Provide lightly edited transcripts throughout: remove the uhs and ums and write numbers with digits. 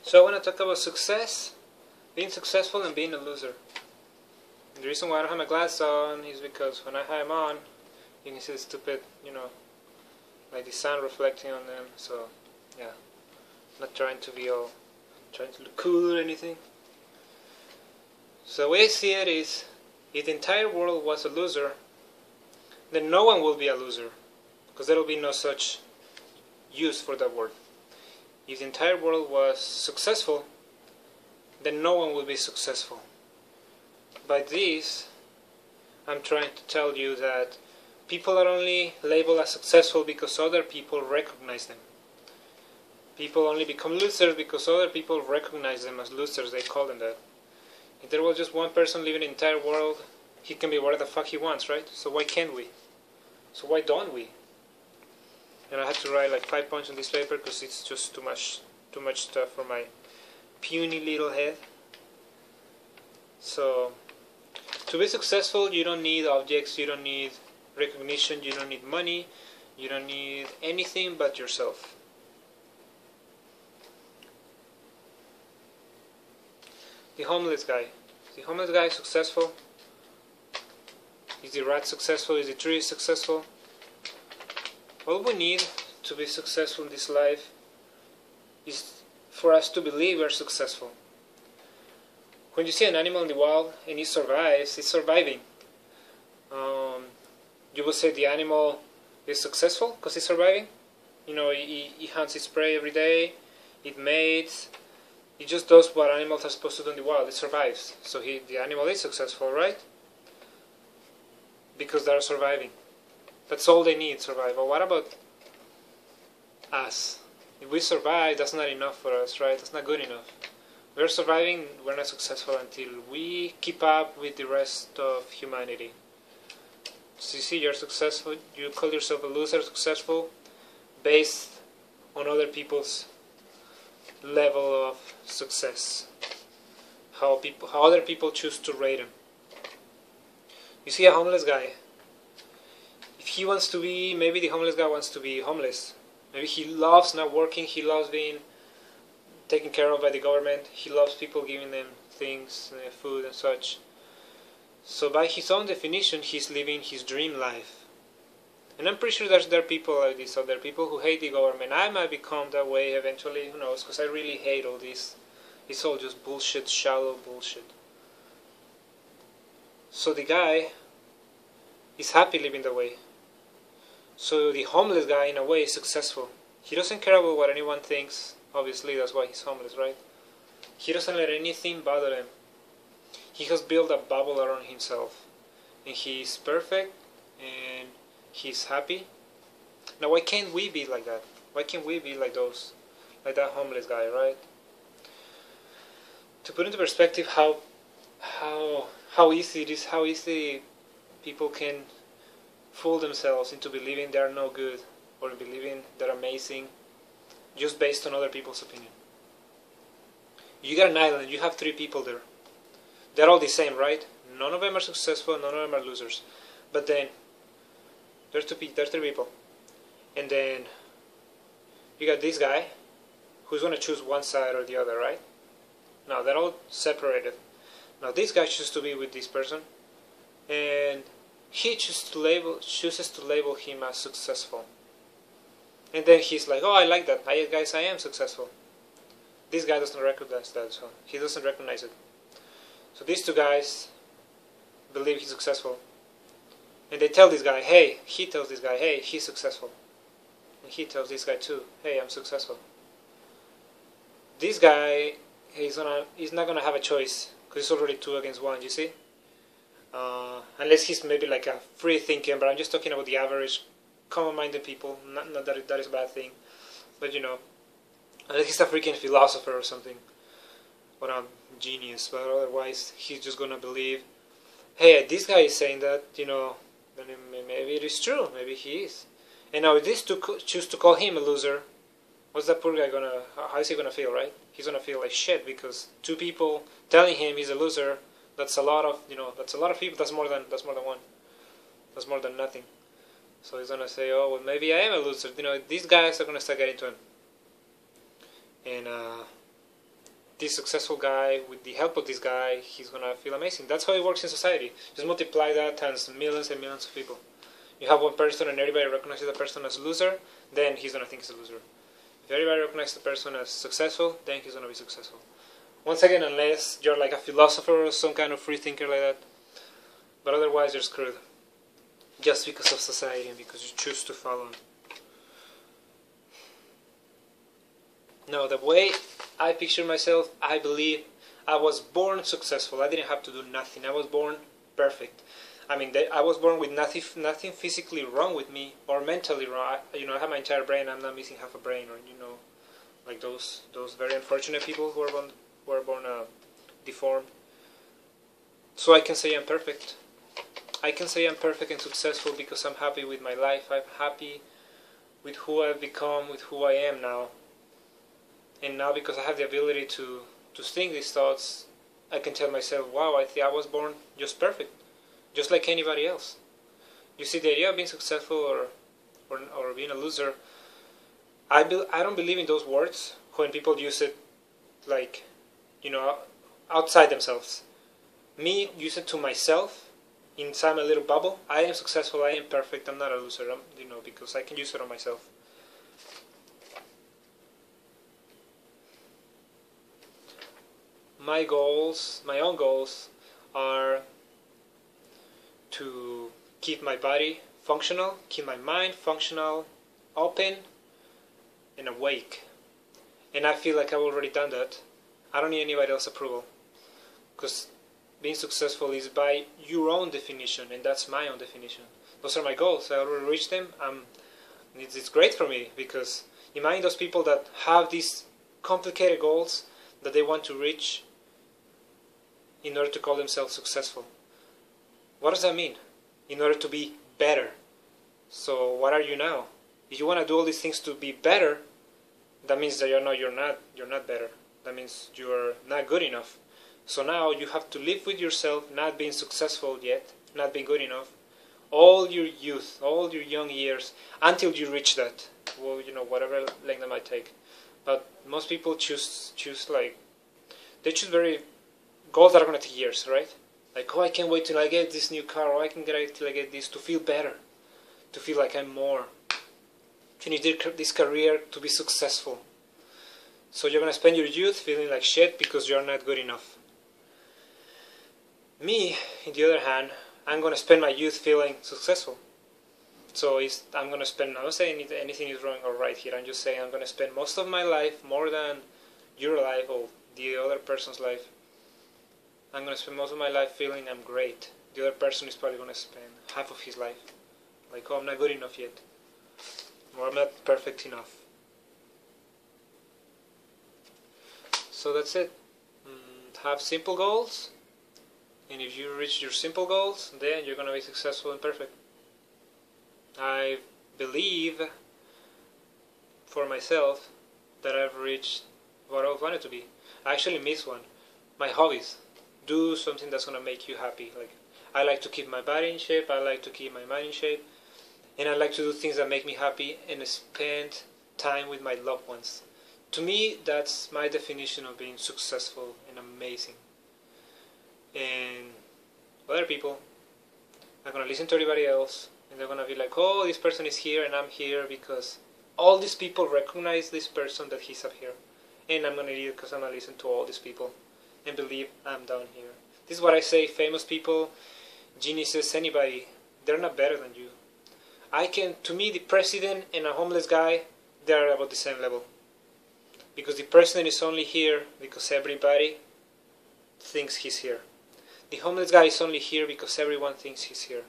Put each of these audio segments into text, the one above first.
So I want to talk about success, being successful and being a loser. And the reason why I don't have my glasses on is because when I have them on, you can see the stupid, like the sun reflecting on them. So, yeah, I'm not trying to be all, trying to look cool or anything. So the way I see it is, if the entire world was a loser, then no one will be a loser, because there will be no such use for that word. If the entire world was successful, then no one will be successful. By this, I'm trying to tell you that people are only labeled as successful because other people recognize them. People only become losers because other people recognize them as losers, they call them that. If there was just one person living in the entire world, he can be whatever the fuck he wants, right? So why can't we? So why don't we? And I had to write like 5 points on this paper because it's just too much stuff for my puny little head. So, to be successful, you don't need objects, you don't need recognition, you don't need money, you don't need anything but yourself. The homeless guy. Is the homeless guy successful? Is the rat successful? Is the tree successful? All we need to be successful in this life is for us to believe we're successful. When you see an animal in the wild and it survives, it's surviving. You will say the animal is successful because it's surviving. It hunts its prey every day, it mates, it just does what animals are supposed to do in the wild, it survives. So the animal is successful, right? Because they're surviving. That's all they need, survive. But what about us? If we survive, that's not enough for us, right? That's not good enough. We're surviving, we're not successful until we keep up with the rest of humanity. So you see, you're successful, you call yourself a loser, successful, based on other people's level of success. How other people choose to rate them. You see a homeless guy. If he wants to be, maybe the homeless guy wants to be homeless. Maybe he loves not working, he loves being taken care of by the government, he loves people giving them things, food and such. So by his own definition, he's living his dream life. And I'm pretty sure there are people like this out there, people who hate the government. I might become that way eventually, who knows, because I really hate all this. It's all just bullshit, shallow bullshit. So the guy is happy living that way. So the homeless guy, in a way, is successful. He doesn't care about what anyone thinks. Obviously, that's why he's homeless, right? He doesn't let anything bother him. He has built a bubble around himself. And he's perfect, and he's happy. Now, why can't we be like that? Why can't we be like that homeless guy, right? To put into perspective how easy it is, how easy people can fool themselves into believing they are no good or believing they're amazing just based on other people's opinion. You got an island, you have 3 people there. They're all the same, right? None of them are successful, none of them are losers. But then, there's 3 people. And then, you got this guy, who's going to choose one side or the other, right? Now, they're all separated. Now, this guy chooses to be with this person, and he chooses to label him as successful. And then he's like, oh, I like that. I am successful. This guy doesn't recognize that, so he doesn't recognize it. So these 2 guys believe he's successful. And they tell this guy, hey, he tells this guy, hey, he's successful. And he tells this guy too, hey, I'm successful. This guy, he's not going to have a choice, because it's already 2 against 1, you see? Unless he's maybe like a free thinking, but I'm just talking about the average common-minded people. Not that is a bad thing, but unless he's a freaking philosopher or something, or a genius. But otherwise, he's just gonna believe, hey, this guy is saying that, then maybe it is true. Maybe he is. And now if these 2 choose to call him a loser, what's that poor guy gonna? How is he gonna feel, right? He's gonna feel like shit because 2 people telling him he's a loser. That's a lot of That's a lot of people. That's more than 1. That's more than nothing. So he's gonna say, oh, well, maybe I am a loser. These guys are gonna start getting to him. And this successful guy, with the help of this guy, he's gonna feel amazing. That's how it works in society. Just multiply that times millions and millions of people. You have one person and everybody recognizes the person as a loser, then he's gonna think he's a loser. If everybody recognizes the person as successful, then he's gonna be successful. Once again, unless you're like a philosopher or some kind of free thinker like that, but otherwise you're screwed. Just because of society and because you choose to follow them. No, the way I picture myself, I believe I was born successful. I didn't have to do nothing. I was born perfect. I mean, I was born with nothing physically wrong with me or mentally wrong. I have my entire brain. I'm not missing half a brain, or like those very unfortunate people who are born deformed. So I can say I'm perfect. I can say I'm perfect and successful because I'm happy with my life. I'm happy with who I've become, with who I am now. And now because I have the ability to think these thoughts, I can tell myself, wow, I think I was born just perfect. Just like anybody else. You see, the idea of being successful or being a loser, I don't believe in those words when people use it like, outside themselves. Me, use it to myself, inside my little bubble. I am successful, I am perfect, I'm not a loser, because I can use it on myself. My own goals, are to keep my body functional, keep my mind functional, open, and awake. And I feel like I've already done that. I don't need anybody else's approval. Because being successful is by your own definition, and that's my own definition. Those are my goals. I already reached them. It's great for me, because imagine those people that have these complicated goals that they want to reach in order to call themselves successful. What does that mean? In order to be better. So what are you now? If you want to do all these things to be better, that means that you're not better. That means you're not good enough. So now you have to live with yourself not being successful yet, not being good enough, all your youth, all your young years, until you reach that. Well, whatever length that might take. But most people choose very goals that are going to take years, right? Like, oh, I can't wait till I get this new car, or I can wait till I get this to feel better, to feel like I'm more. You need this career to be successful. So you're going to spend your youth feeling like shit because you're not good enough. Me, on the other hand, I'm going to spend my youth feeling successful. So I'm going to spend, I'm not saying anything is wrong or right here, I'm just saying I'm going to spend most of my life, more than your life or the other person's life, I'm going to spend most of my life feeling I'm great. The other person is probably going to spend half of his life like, oh, I'm not good enough yet, or I'm not perfect enough. So that's it. Have simple goals, and if you reach your simple goals, then you're going to be successful and perfect. I believe for myself that I've reached what I wanted to be. I actually missed one. My hobbies. Do something that's going to make you happy. Like, I like to keep my body in shape, I like to keep my mind in shape, and I like to do things that make me happy and spend time with my loved ones. To me, that's my definition of being successful and amazing. And other people are going to listen to everybody else, and they're going to be like, oh, this person is here and I'm here because all these people recognize this person that he's up here. And I'm going to leave because I'm going to listen to all these people and believe I'm down here. This is what I say, famous people, geniuses, anybody, they're not better than you. To me, the president and a homeless guy, they're about the same level. Because the president is only here because everybody thinks he's here. The homeless guy is only here because everyone thinks he's here.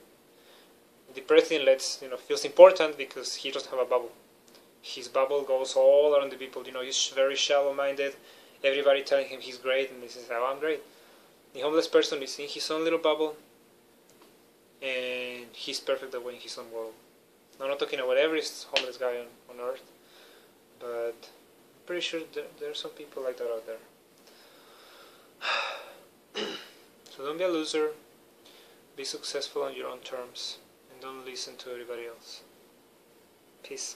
The president feels important because he doesn't have a bubble. His bubble goes all around the people. He's very shallow-minded. Everybody telling him he's great, and he says, oh, I'm great. The homeless person is in his own little bubble, and he's perfect that way in his own world. I'm not talking about every homeless guy on earth, but I'm pretty sure there are some people like that out there. So don't be a loser. Be successful on your own terms, and don't listen to everybody else. Peace.